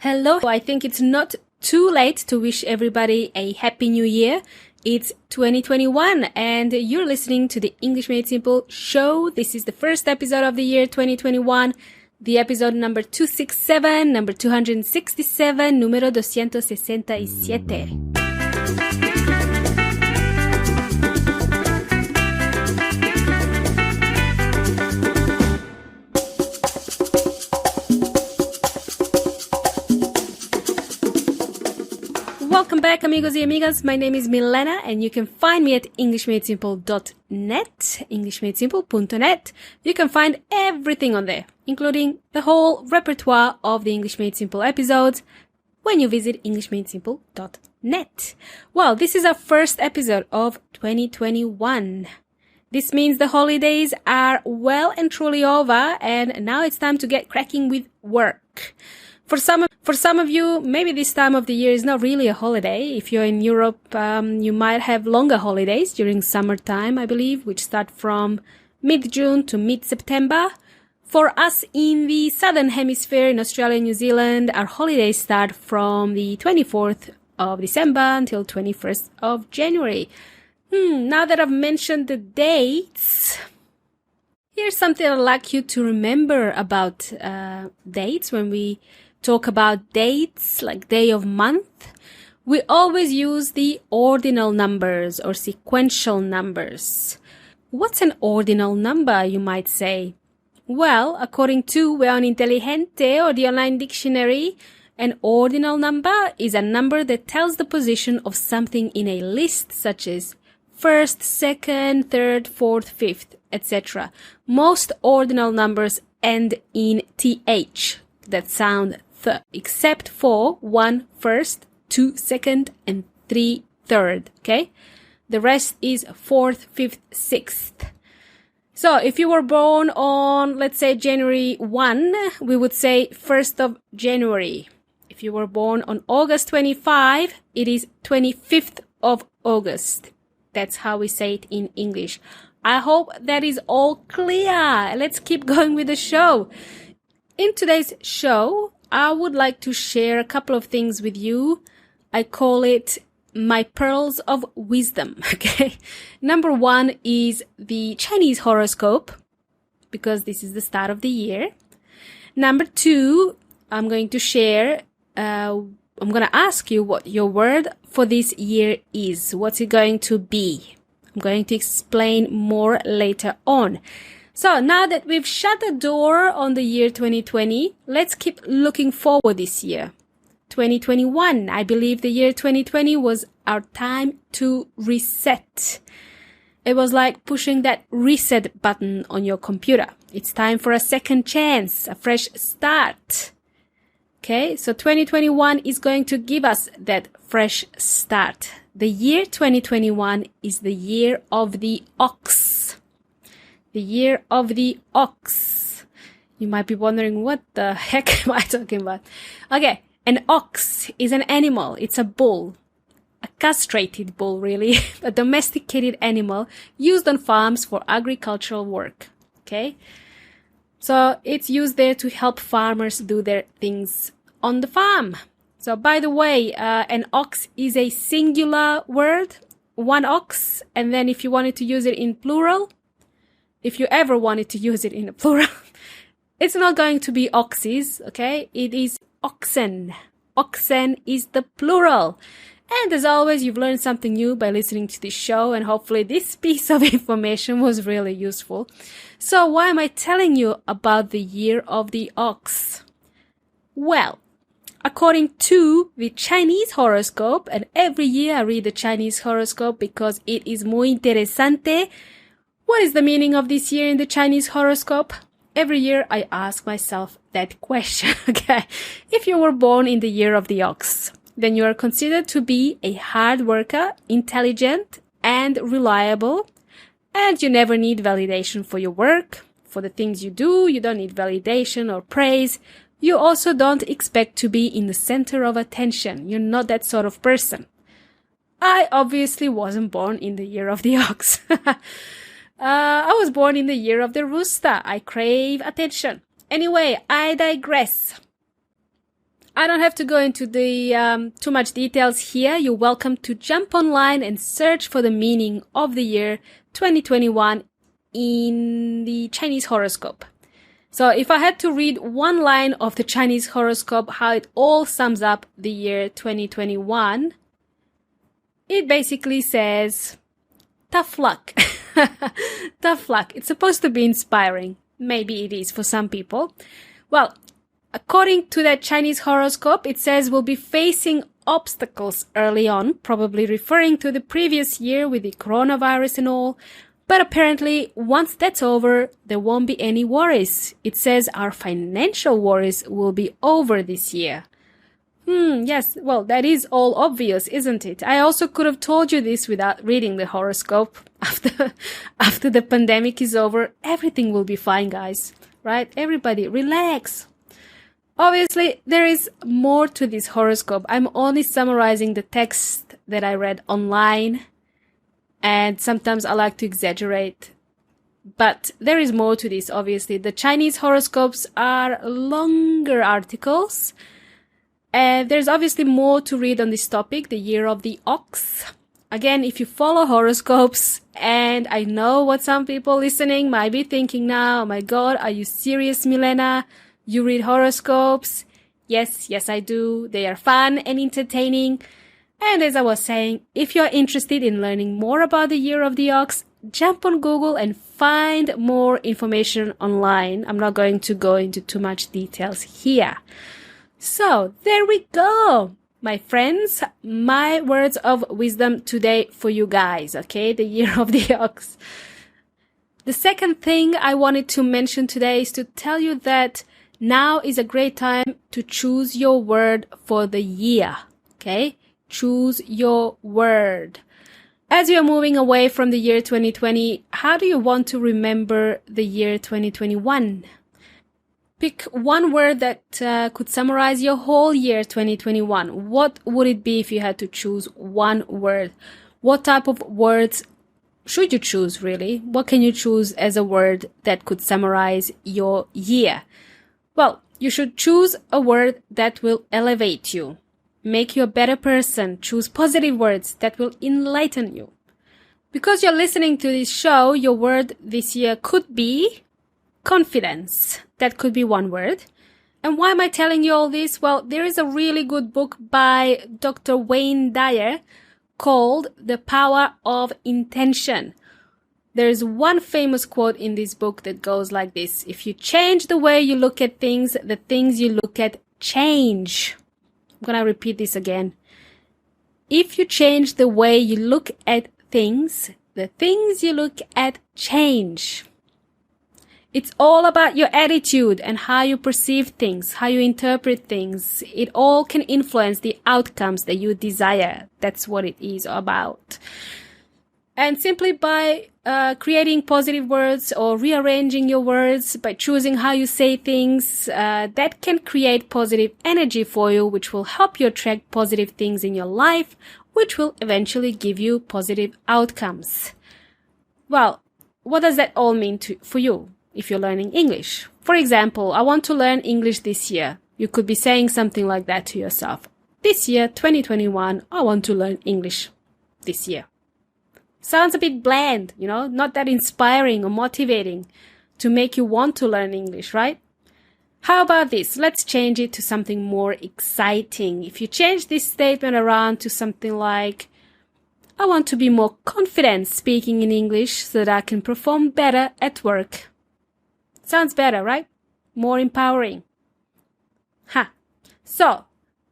Hello, I think it's not too late to wish everybody a happy new year. It's 2021 and you're listening to the English Made Simple show. This is the first episode of the year 2021, the episode number 267, number 267, número 267. Welcome back, amigos y amigas. My name is Milena, and you can find me at englishmadesimple.net, englishmadesimple.net. You can find everything on there, including the whole repertoire of the English Made Simple episodes when you visit englishmadesimple.net. Well, this is our first episode of 2021. This means the holidays are well and truly over, and now it's time to get cracking with work. For some of you, maybe this time of the year is not really a holiday. If you're in Europe, you might have longer holidays during summertime, I believe, which start from mid-June to mid-September. For us in the Southern Hemisphere, in Australia and New Zealand, our holidays start from the 24th of December until 21st of January. Now that I've mentioned the dates, here's something I'd like you to remember about dates when we talk about dates, like day of month. We always use the ordinal numbers or sequential numbers. What's an ordinal number, you might say? Well, according to Weon Inteligente or the online dictionary, an ordinal number is a number that tells the position of something in a list, such as first, second, third, fourth, fifth, etc. Most ordinal numbers end in th that sound except for 1 first, 2 second, and 3 third, okay? The rest is 4th, 5th, 6th. So if you were born on, let's say, January 1, we would say 1st of January. If you were born on August 25, it is 25th of August. That's how we say it in English. I hope that is all clear. Let's keep going with the show. In today's show, I would like to share a couple of things with you. I call it my pearls of wisdom, okay? Number one is the Chinese horoscope, because this is the start of the year. Number two, I'm going to share, I'm going to ask you what your word for this year is. What's it going to be? I'm going to explain more later on. So now that we've shut the door on the year 2020, let's keep looking forward this year. 2021, I believe the year 2020 was our time to reset. It was like pushing that reset button on your computer. It's time for a second chance, a fresh start. Okay, so 2021 is going to give us that fresh start. The year 2021 is the year of the ox. The year of the ox. You might be wondering, what the heck am I talking about? Okay, an ox is an animal. It's a bull. A castrated bull, really. A domesticated animal used on farms for agricultural work. Okay? So it's used there to help farmers do their things on the farm. So by the way, an ox is a singular word. One ox. And then if you wanted to use it in plural, if you ever wanted to use it in a plural, it's not going to be oxes, okay? It is oxen. Oxen is the plural. And as always, you've learned something new by listening to this show, and hopefully this piece of information was really useful. So why am I telling you about the year of the ox? Well, according to the Chinese horoscope, and every year I read the Chinese horoscope because it is muy interesante. What is the meaning of this year in the Chinese horoscope? Every year I ask myself that question, okay? If you were born in the year of the ox, then you are considered to be a hard worker, intelligent, and reliable, and you never need validation for your work. For the things you do, you don't need validation or praise. You also don't expect to be in the center of attention. You're not that sort of person. I obviously wasn't born in the year of the ox. I was born in the year of the rooster. I crave attention. Anyway, I digress. I don't have to go into the too much details here. You're welcome to jump online and search for the meaning of the year 2021 in the Chinese horoscope. So if I had to read one line of the Chinese horoscope, how it all sums up the year 2021, it basically says, tough luck. Tough luck. It's supposed to be inspiring. Maybe it is for some people. Well, according to that Chinese horoscope, it says we'll be facing obstacles early on, probably referring to the previous year with the coronavirus and all. But apparently, once that's over, there won't be any worries. It says our financial worries will be over this year. Yes, well, that is all obvious, isn't it? I also could have told you this without reading the horoscope. After the pandemic is over, everything will be fine, guys. Right? Everybody, relax. Obviously, there is more to this horoscope. I'm only summarizing the text that I read online. And sometimes I like to exaggerate. But there is more to this, obviously. The Chinese horoscopes are longer articles. And there's obviously more to read on this topic, the year of the ox. Again, if you follow horoscopes, and I know what some people listening might be thinking now, oh my God, are you serious, Milena? You read horoscopes? Yes, I do. They are fun and entertaining. And as I was saying, if you're interested in learning more about the year of the ox, jump on Google and find more information online. I'm not going to go into too much details here. So there we go, my friends, my words of wisdom today for you guys, okay? The year of the ox. The second thing I wanted to mention today is to tell you that now is a great time to choose your word for the year, okay? Choose your word. As you're moving away from the year 2020, how do you want to remember the year 2021? Pick one word that could summarize your whole year 2021. What would it be if you had to choose one word? What type of words should you choose, really? What can you choose as a word that could summarize your year? Well, you should choose a word that will elevate you. Make you a better person. Choose positive words that will enlighten you. Because you're listening to this show, your word this year could be confidence. That could be one word. And why am I telling you all this? Well, there is a really good book by Dr. Wayne Dyer called The Power of Intention. There's one famous quote in this book that goes like this. If you change the way you look at things, the things you look at change. I'm going to repeat this again. If you change the way you look at things, the things you look at change. It's all about your attitude and how you perceive things, how you interpret things. It all can influence the outcomes that you desire. That's what it is about. And simply by creating positive words or rearranging your words, by choosing how you say things, that can create positive energy for you, which will help you attract positive things in your life, which will eventually give you positive outcomes. Well, what does that all mean for you if you're learning English? For example, I want to learn English this year. You could be saying something like that to yourself. This year, 2021, I want to learn English this year. Sounds a bit bland, not that inspiring or motivating to make you want to learn English, right? How about this? Let's change it to something more exciting. If you change this statement around to something like, I want to be more confident speaking in English so that I can perform better at work. Sounds better, right? More empowering. So,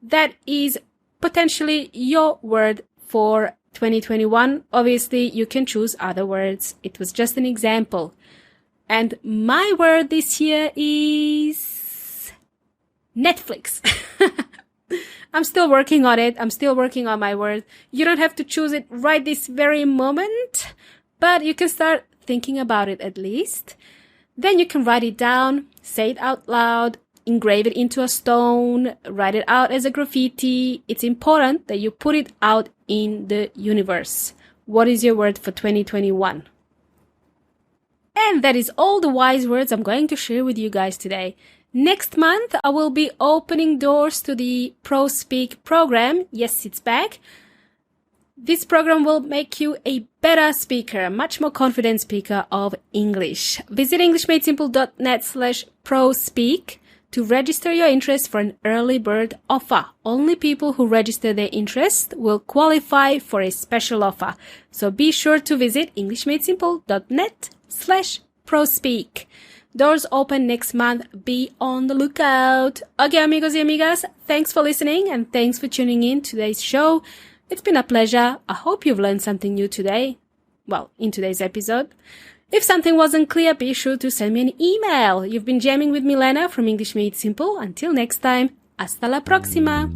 that is potentially your word for 2021. Obviously, you can choose other words. It was just an example. And my word this year is Netflix. I'm still working on it. I'm still working on my word. You don't have to choose it right this very moment, but you can start thinking about it at least. Then you can write it down, say it out loud, engrave it into a stone, write it out as a graffiti. It's important that you put it out in the universe. What is your word for 2021? And that is all the wise words I'm going to share with you guys today. Next month, I will be opening doors to the Pro Speak program. Yes, it's back. This program will make you a better speaker, a much more confident speaker of English. Visit englishmadesimple.net/prospeak to register your interest for an early bird offer. Only people who register their interest will qualify for a special offer. So be sure to visit englishmadesimple.net/prospeak. Doors open next month. Be on the lookout. Okay, amigos y amigas, thanks for listening and thanks for tuning in to today's show. It's been a pleasure. I hope you've learned something new today. Well, in today's episode. If something wasn't clear, be sure to send me an email. You've been jamming with Milena from English Made Simple. Until next time, hasta la próxima.